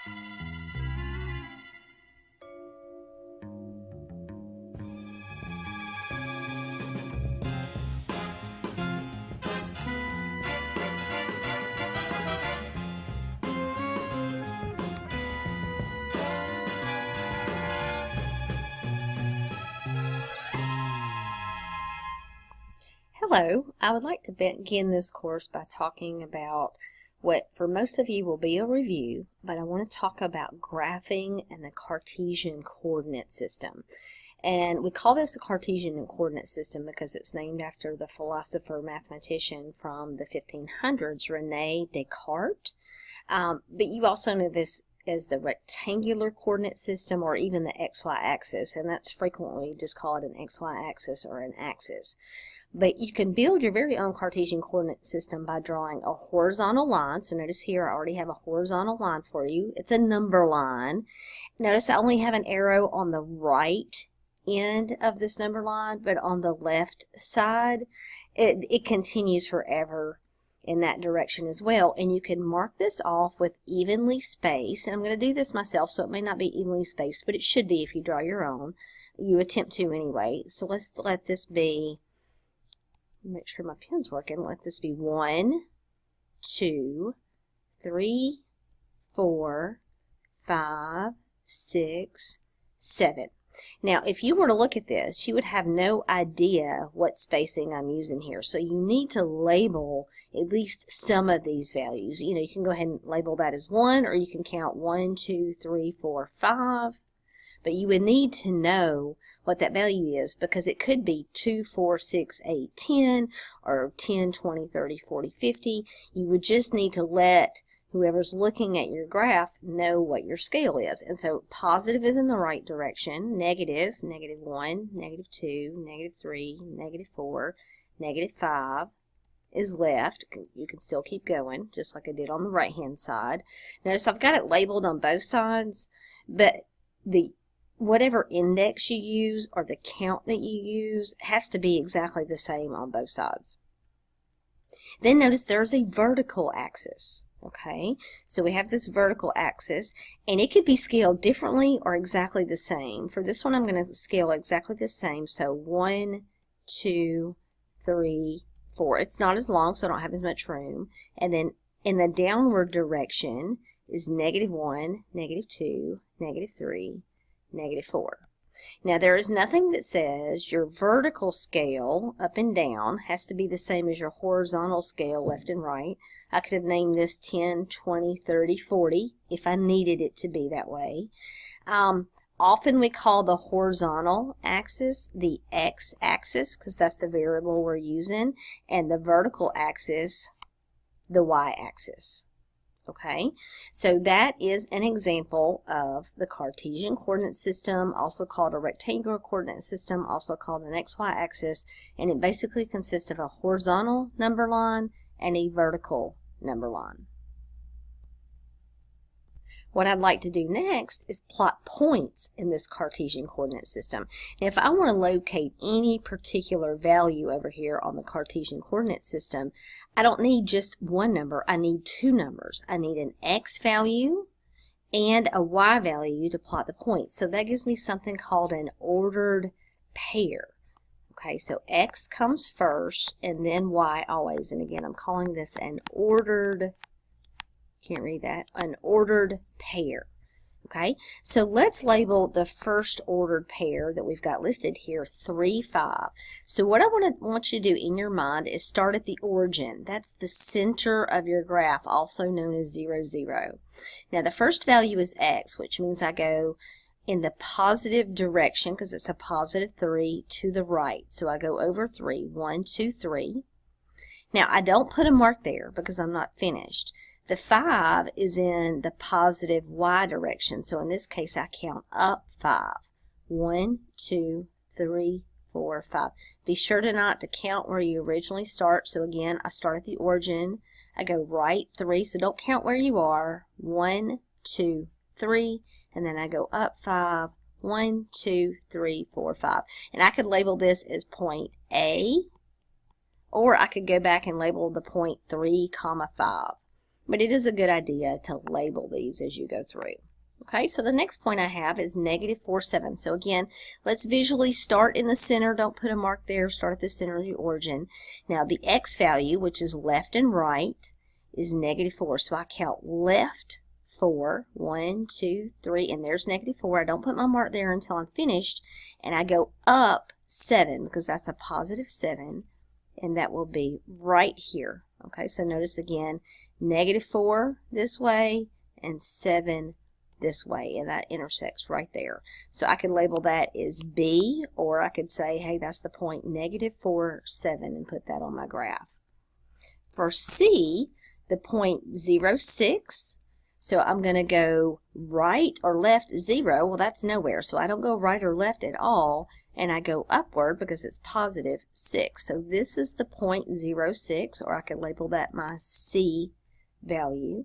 Hello, I would like to begin this course by talking about what for most of you will be a review, but I want to talk about graphing and the Cartesian coordinate system. And we call this the Cartesian coordinate system because it's named after the philosopher mathematician from the 1500s, Rene Descartes. But you also know this as the rectangular coordinate system or even the XY axis, and that's frequently just called an XY axis or an axis. But you can build your very own Cartesian coordinate system by drawing a horizontal line. So notice here I already have a horizontal line for you. It's a number line. Notice I only have an arrow on the right end of this number line, but on the left side it continues forever in that direction as well. And you can mark this off with evenly spaced, and I'm going to do this myself, so it may not be evenly spaced, but it should be if you draw your own. You attempt to anyway. So let's let this be, make sure my pen's working, let this be 1, 2, 3, 4, 5, 6, 7. Now, if you were to look at this, you would have no idea what spacing I'm using here. So you need to label at least some of these values. You know, you can go ahead and label that as 1, or you can count 1, 2, 3, 4, 5. But you would need to know what that value is because it could be 2, 4, 6, 8, 10, or 10, 20, 30, 40, 50. You would just need to let whoever's looking at your graph know what your scale is. And so positive is in the right direction, negative, negative 1, negative 2, negative 3, negative 4, negative 5 is left. You can still keep going, just like I did on the right-hand side. Notice I've got it labeled on both sides, but whatever index you use or the count that you use has to be exactly the same on both sides. Then notice there's a vertical axis. Okay, so we have this vertical axis, and it could be scaled differently or exactly the same. For this one, I'm going to scale exactly the same. So 1, 2, 3, 4. It's not as long, so I don't have as much room. And then in the downward direction is negative 1, negative 2, negative 3, negative 4. Now, there is nothing that says your vertical scale up and down has to be the same as your horizontal scale left and right. I could have named this 10, 20, 30, 40 if I needed it to be that way. Often we call the horizontal axis the x-axis because that's the variable we're using, and the vertical axis the y-axis. Okay, so that is an example of the Cartesian coordinate system, also called a rectangular coordinate system, also called an XY axis, and it basically consists of a horizontal number line and a vertical number line. What I'd like to do next is plot points in this Cartesian coordinate system. Now, if I want to locate any particular value over here on the Cartesian coordinate system, I don't need just one number. I need two numbers. I need an x value and a y value to plot the points. So that gives me something called an ordered pair. Okay, so x comes first and then y always. And again, I'm calling this an ordered, can't read that, an ordered pair. Okay, so let's label the first ordered pair that we've got listed here 3, 5. So what I want you to do in your mind is start at the origin. That's the center of your graph, also known as 0, 0. Now the first value is x, which means I go in the positive direction because it's a positive 3 to the right. So I go over 3, 1, 2, 3. Now I don't put a mark there because I'm not finished. The 5 is in the positive y direction, so in this case I count up 5. 1, 2, 3, 4, 5. Be sure not to count where you originally start, so again I start at the origin. I go right 3, so don't count where you are. 1, 2, 3, and then I go up 5. 1, 2, 3, 4, 5. And I could label this as point A, or I could go back and label the point 3, 5. but it is a good idea to label these as you go through. Okay, so the next point I have is -4, 7. So again, let's visually start in the center. Don't put a mark there. Start at the center of the origin. Now the x value, which is left and right, is -4. So I count left 4, 1, 2, 3, and there's -4. I don't put my mark there until I'm finished, and I go up 7 because that's a positive 7, and that will be right here. Okay, so notice again, -4 this way and 7 this way, and that intersects right there. So I can label that as B, or I could say, hey, that's the point -4, 7, and put that on my graph. For C, the point 0, 6, so I'm going to go right or left 0. Well, that's nowhere, so I don't go right or left at all, and I go upward because it's positive 6. So this is the point 0, 6, or I could label that my C value.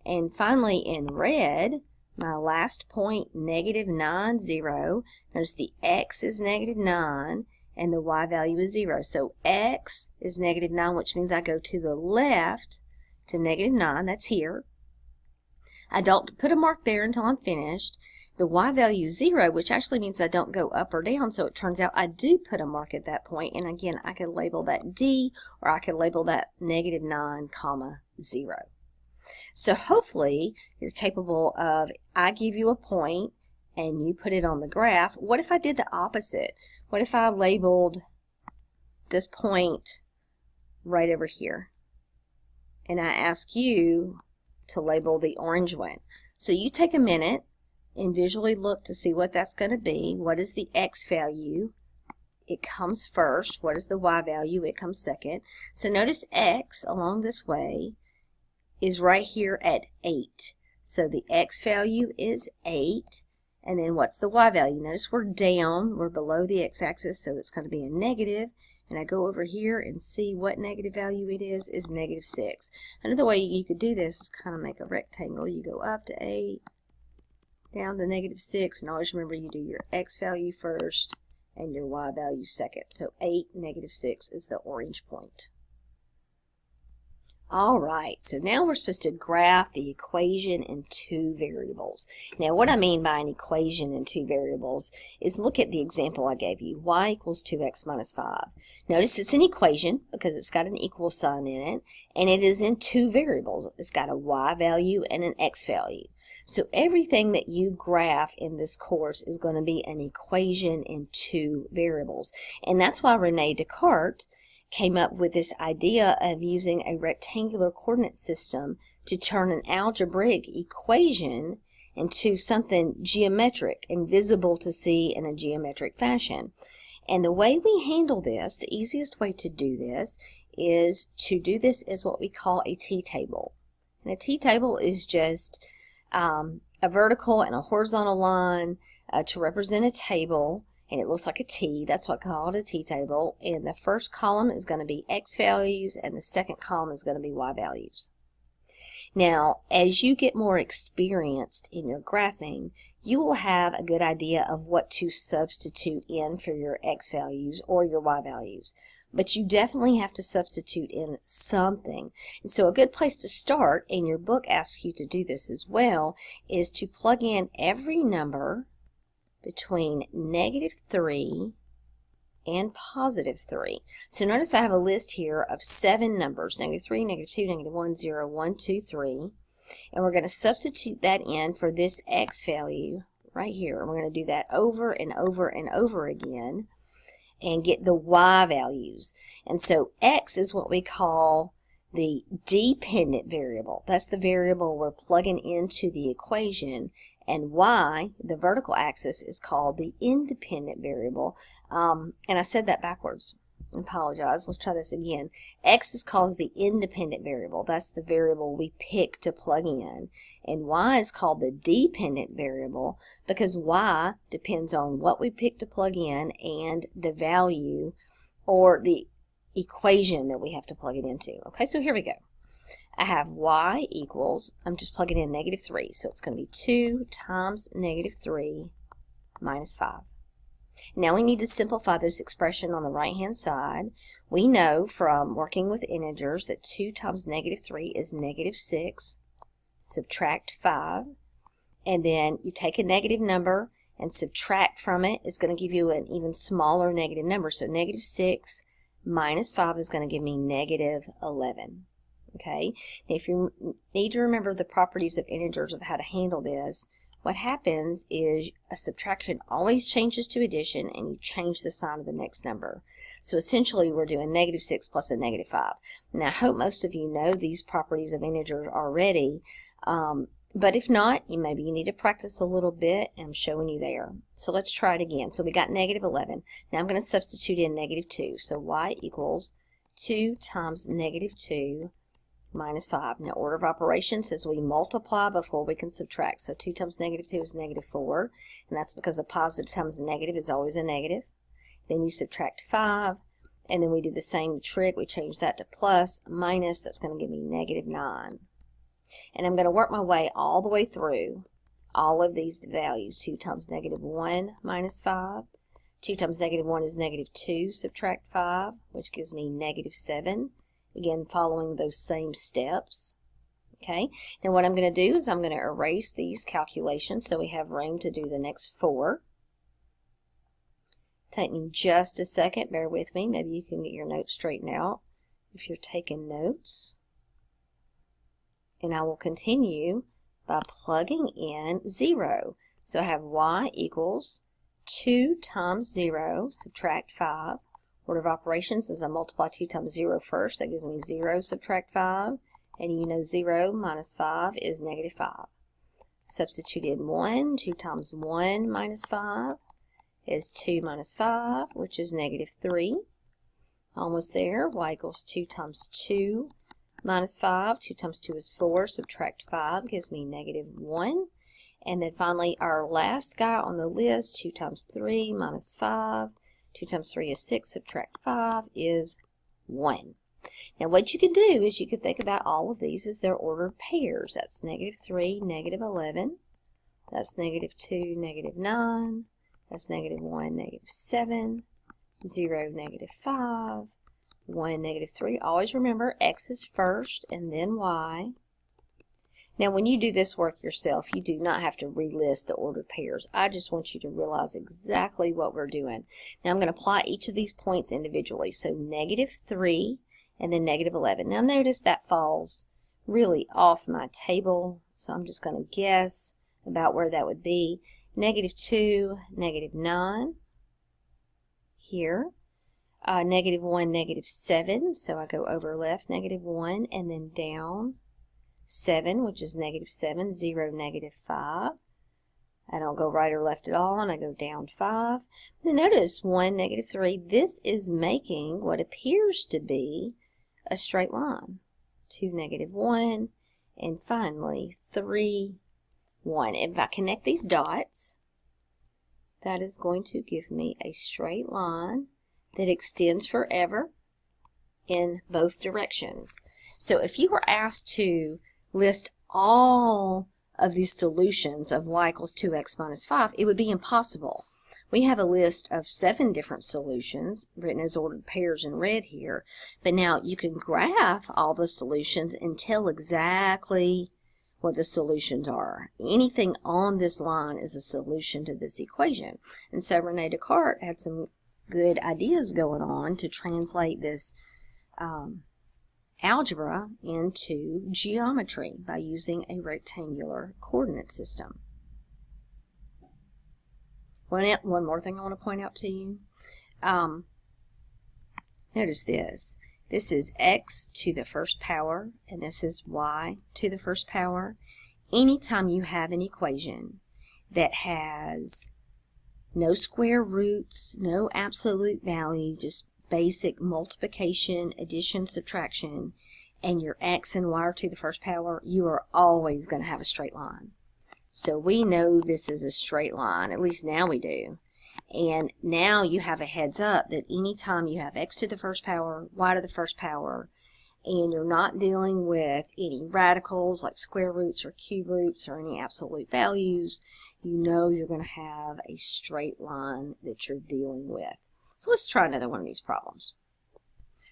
And finally, in red, my last point, -9, 0. Notice the x is -9 and the y value is 0. So x is -9, which means I go to the left to -9. That's here. I don't put a mark there until I'm finished. The y value is 0, which actually means I don't go up or down. So it turns out I do put a mark at that point. And again, I could label that D, or I could label that -9, 0. So hopefully you're capable of, I give you a point and you put it on the graph. What if I did the opposite? What if I labeled this point right over here? And I ask you to label the orange one. So you take a minute and visually look to see what that's going to be. What is the x value? It comes first. What is the y value? It comes second. So notice x along this way is right here at 8. So the x value is 8. And then what's the y value? Notice we're down. We're below the x-axis, so it's going to be a negative. And I go over here and see what negative value it is -6. Another way you could do this is kind of make a rectangle. You go up to 8, down to -6, and always remember you do your x value first and your y value second. So 8, -6 is the orange point. All right, so now we're supposed to graph the equation in 2 variables. Now what I mean by an equation in 2 variables is look at the example I gave you, y equals 2x minus 5. Notice it's an equation because it's got an equal sign in it, and it is in 2 variables. It's got a y value and an x value. So everything that you graph in this course is going to be an equation in 2 variables. And that's why Rene Descartes came up with this idea of using a rectangular coordinate system to turn an algebraic equation into something geometric and visible to see in a geometric fashion. And the way we handle this, the easiest way to do this is to do this as what we call a t-table. And a t-table is just a vertical and a horizontal line to represent a table. And it looks like a T. That's what I call it, a T-table. And the first column is going to be X values, and the second column is going to be Y values. Now, as you get more experienced in your graphing, you will have a good idea of what to substitute in for your X values or your Y values. But you definitely have to substitute in something. And so a good place to start, and your book asks you to do this as well, is to plug in every number between -3 and +3. So notice I have a list here of 7 numbers, -3, -2, -1, 0, 1, 2, 3. And we're going to substitute that in for this x value right here. We're going to do that over and over and over again and get the y values. And so x is what we call the dependent variable. That's the variable we're plugging into the equation. And y, the vertical axis, is called the independent variable. And I said that backwards. I apologize. Let's try this again. X is called the independent variable. That's the variable we pick to plug in. And y is called the dependent variable because y depends on what we pick to plug in and the value or the equation that we have to plug it into. Okay, so here we go. I have y equals, I'm just plugging in -3, so it's going to be 2 times -3 minus 5. Now we need to simplify this expression on the right-hand side. We know from working with integers that 2 times negative 3 is negative 6. Subtract 5. And then you take a negative number and subtract from it. It's going to give you an even smaller negative number. So negative 6 minus 5 is going to give me negative 11. Okay? Now if you need to remember the properties of integers of how to handle this, what happens is a subtraction always changes to addition, and you change the sign of the next number. So essentially we're doing negative 6 plus a negative 5. Now I hope most of you know these properties of integers already, but if not, maybe you need to practice a little bit, and I'm showing you there. So let's try it again. So we got negative 11. Now I'm going to substitute in negative 2. So y equals 2 times negative 2 minus 5. Now order of operations says we multiply before we can subtract. So 2 times negative 2 is negative 4, and that's because the positive times the negative is always a negative. Then you subtract 5, and then we do the same trick. We change that to plus, minus, that's going to give me negative 9. And I'm going to work my way all the way through all of these values. 2 times negative 1 minus 5. 2 times negative 1 is negative 2, subtract 5, which gives me negative 7. Again, following those same steps. Okay, now what I'm going to do is I'm going to erase these calculations so we have room to do the next 4. Take me just a second, bear with me. Maybe you can get your notes straightened out if you're taking notes. And I will continue by plugging in 0. So I have y equals 2 times 0, subtract 5. Order of operations is I multiply 2 times 0 first. That gives me 0, subtract 5. And you know 0 minus 5 is negative 5. Substitute in 1. 2 times 1 minus 5 is 2 minus 5, which is negative 3. Almost there. Y equals 2 times 2 minus 5. 2 times 2 is 4. Subtract 5 gives me negative 1. And then finally, our last guy on the list, 2 times 3 minus 5. 2 times 3 is 6, subtract 5 is 1. Now what you can do is you can think about all of these as their ordered pairs. That's negative 3, negative 11. That's negative 2, negative 9. That's negative 1, negative 7. 0, negative 5. 1, negative 3. Always remember x is first and then y. Now when you do this work yourself, you do not have to relist the ordered pairs. I just want you to realize exactly what we're doing. Now I'm going to apply each of these points individually. So negative 3 and then negative 11. Now notice that falls really off my table, so I'm just going to guess about where that would be. Negative 2, negative 9 here. Negative 1, negative 7, so I go over left, negative 1, and then down 7, which is negative 7, 0, negative 5. I don't go right or left at all, and I go down 5. Then notice 1, negative 3. This is making what appears to be a straight line. 2, negative 1, and finally 3, 1. If I connect these dots, that is going to give me a straight line that extends forever in both directions. So if you were asked to list all of these solutions of y equals 2x minus 5, it would be impossible. We have a list of 7 different solutions written as ordered pairs in red here, but now you can graph all the solutions and tell exactly what the solutions are. Anything on this line is a solution to this equation. And so Rene Descartes had some good ideas going on to translate this algebra into geometry by using a rectangular coordinate system. One more thing I want to point out to you. Notice this. This is x to the first power, and this is y to the first power. Anytime you have an equation that has no square roots, no absolute value, just basic multiplication, addition, subtraction, and your x and y are to the first power, you are always going to have a straight line. So we know this is a straight line, at least now we do. And now you have a heads up that anytime you have x to the first power, y to the first power, and you're not dealing with any radicals like square roots or cube roots or any absolute values, you know you're going to have a straight line that you're dealing with. So let's try another one of these problems.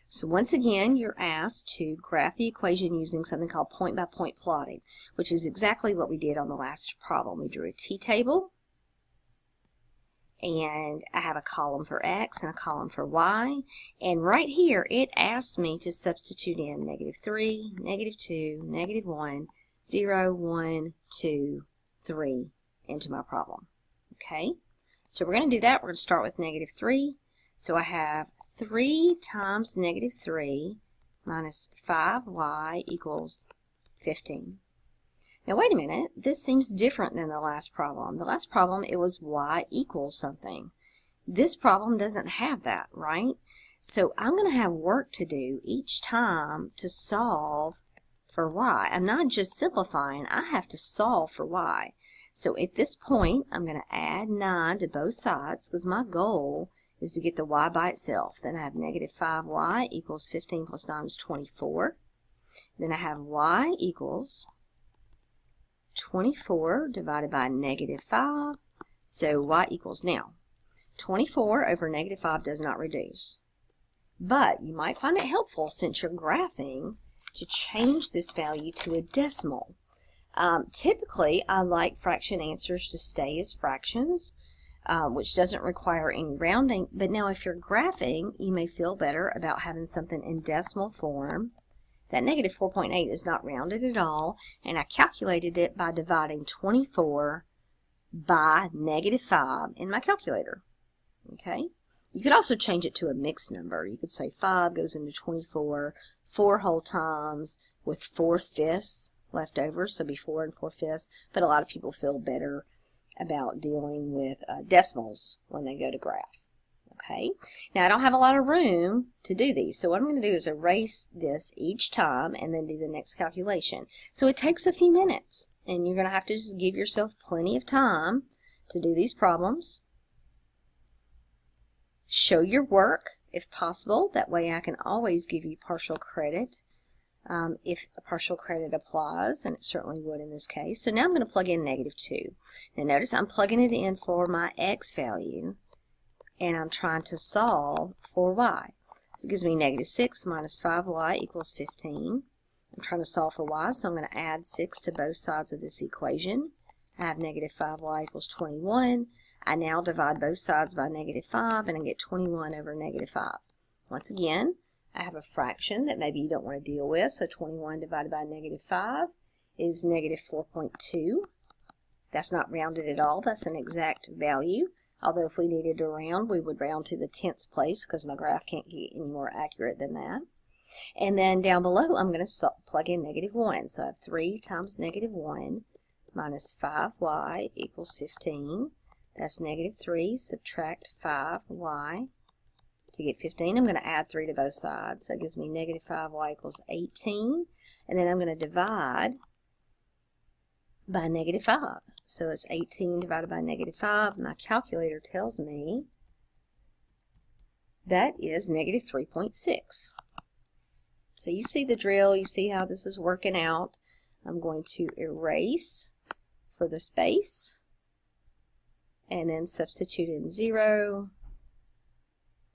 So once again, you're asked to graph the equation using something called point-by-point plotting, which is exactly what we did on the last problem. We drew a t-table, and I have a column for x and a column for y, and right here it asks me to substitute in -3, -2, -1, 0, 1, 2, 3 into my problem. Okay, so we're going to do that. We're going to start with -3. So I have 3 times -3 minus 5y equals 15. Now wait a minute, this seems different than the last problem. The last problem, it was y equals something. This problem doesn't have that, right? So I'm going to have work to do each time to solve for y. I'm not just simplifying, I have to solve for y. So at this point, I'm going to add 9 to both sides because my goal is to get the y by itself. Then I have -5y equals 15 plus 9 is 24. Then I have y equals 24 divided by -5, so y equals, now 24 over -5 does not reduce, but you might find it helpful since you're graphing to change this value to a decimal. Typically I like fraction answers to stay as fractions, which doesn't require any rounding, but now if you're graphing you may feel better about having something in decimal form. That -4.8 is not rounded at all, and I calculated it by dividing 24 by -5 in my calculator. Okay? You could also change it to a mixed number. You could say 5 goes into 24 4 whole times with 4/5 left over, so it'd be 4 and 4/5, but a lot of people feel better about dealing with decimals when they go to graph. Okay, now I don't have a lot of room to do these, so what I'm going to do is erase this each time and then do the next calculation. So it takes a few minutes, and you're going to have to just give yourself plenty of time to do these problems. Show your work if possible, that way I can always give you partial credit if a partial credit applies, and it certainly would in this case. So now I'm going to plug in -2. Now notice I'm plugging it in for my x value, and I'm trying to solve for y. So it gives me -6 minus 5y equals 15. I'm trying to solve for y, so I'm going to add 6 to both sides of this equation. I have -5y equals 21. I now divide both sides by -5, and I get 21 over -5. Once again, I have a fraction that maybe you don't want to deal with, so 21 divided by -5 is -4.2. That's not rounded at all, that's an exact value. Although if we needed to round, we would round to the 10th place because my graph can't get any more accurate than that. And then down below, I'm going to plug in -1. So I have 3 times -1 minus 5y equals 15. That's -3. Subtract 5y to get 15. I'm going to add 3 to both sides. So that gives me -5y equals 18. And then I'm going to divide by -5. So it's 18 divided by -5. My calculator tells me that is -3.6. So you see the drill, you see how this is working out. I'm going to erase for the space and then substitute in 0,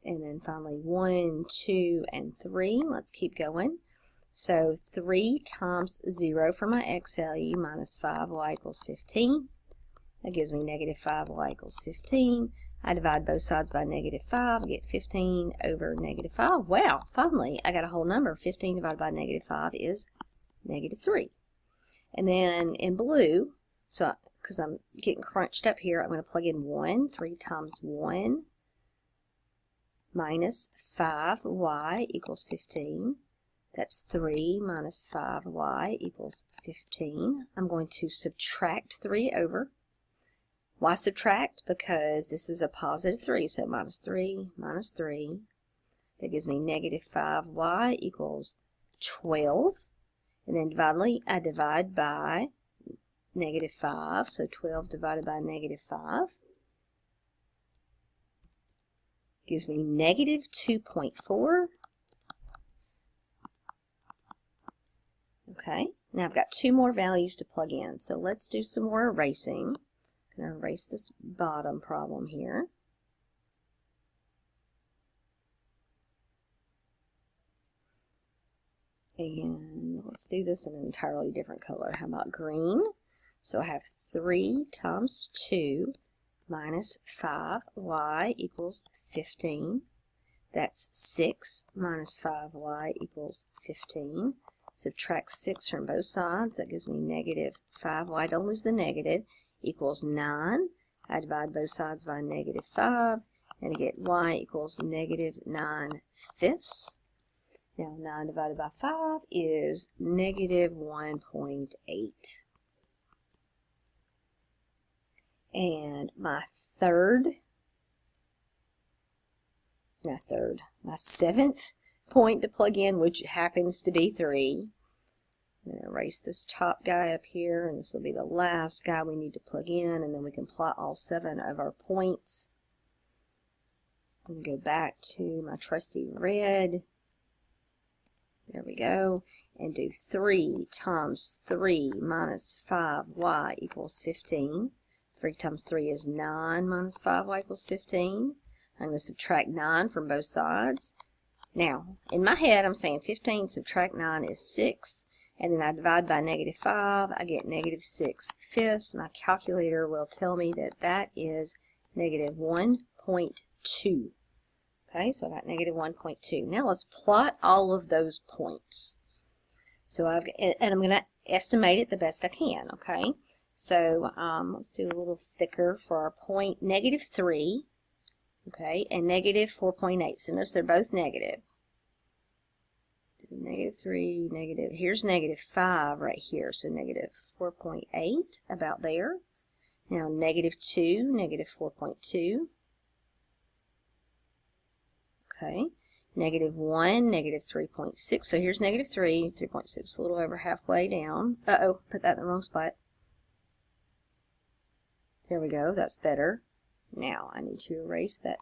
and then finally 1, 2, and 3. Let's keep going. So 3 times 0 for my x value minus 5y equals 15. That gives me -5y equals 15. I divide both sides by -5, get 15 over -5. Wow, finally I got a whole number. 15 divided by -5 is -3. And then in blue, so because I'm getting crunched up here, I'm going to plug in 1. 3 times 1 minus 5y equals 15. That's 3 minus 5y equals 15. I'm going to subtract 3 over. Why subtract? Because this is a positive 3, so minus 3 minus 3. That gives me -5y equals 12. And then finally, I divide by -5, so 12 divided by -5 gives me -2.4. Okay, now I've got 2 more values to plug in, so let's do some more erasing. I'm going to erase this bottom problem here. And let's do this in an entirely different color. How about green? So I have 3 times 2 minus 5y equals 15. That's 6 minus 5y equals 15. Subtract 6 from both sides. That gives me negative 5y. Don't lose the negative. Equals 9. I divide both sides by negative 5. And I get y equals negative 9/5. Now 9 divided by 5 is negative 1.8. And my seventh point to plug in, which happens to be 3. I'm going to erase this top guy up here, and this will be the last guy we need to plug in, and then we can plot all 7 of our points. I'm going to go back to my trusty red. There we go. And do 3 times 3 minus 5y equals 15. 3 times 3 is 9 minus 5y equals 15. I'm going to subtract 9 from both sides. Now, in my head, I'm saying 15 subtract 9 is 6. And then I divide by negative 5. I get negative 6/5. My calculator will tell me that that is negative 1.2. Okay, so I got negative 1.2. Now let's plot all of those points. So I'm going to estimate it the best I can. Okay, so let's do a little thicker for our point negative 3. Okay, and negative 4.8. So notice they're both negative. Negative 3, negative. Here's negative 5 right here. So negative 4.8 about there. Now negative 2, negative 4.2. Okay, negative 1, negative 3.6. So here's negative 3, 3.6, a little over halfway down. Uh-oh, put that in the wrong spot. There we go, that's better. Now I need to erase that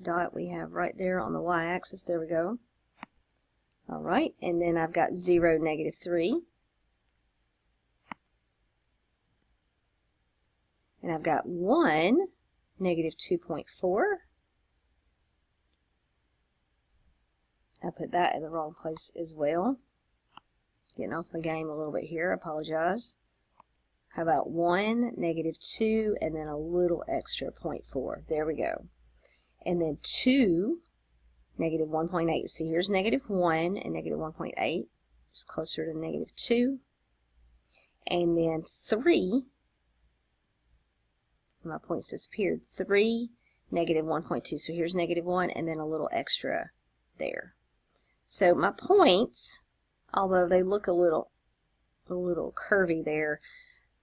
dot we have right there on the y-axis. There we go. All right, and then I've got 0, negative 3. And I've got 1, negative 2.4. I put that in the wrong place as well. Getting off my game a little bit here, I apologize. How about 1, negative 2, and then a little extra 0.4. There we go. And then 2, negative 1.8. See, here's negative 1 and negative 1.8. It's closer to negative 2. And then 3, my points disappeared. 3, negative 1.2. So here's negative 1 and then a little extra there. So my points, although they look a little curvy there,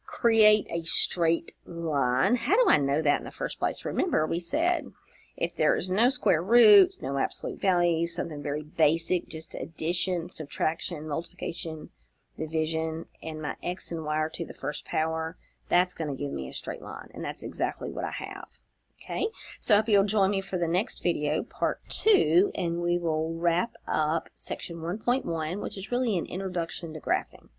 create a straight line. How do I know that in the first place? Remember, we said if there's no square roots, no absolute values, something very basic, just addition, subtraction, multiplication, division, and my x and y are to the first power, that's going to give me a straight line, and that's exactly what I have. Okay, so I hope you'll join me for the next video, part 2, and we will wrap up section 1.1, which is really an introduction to graphing.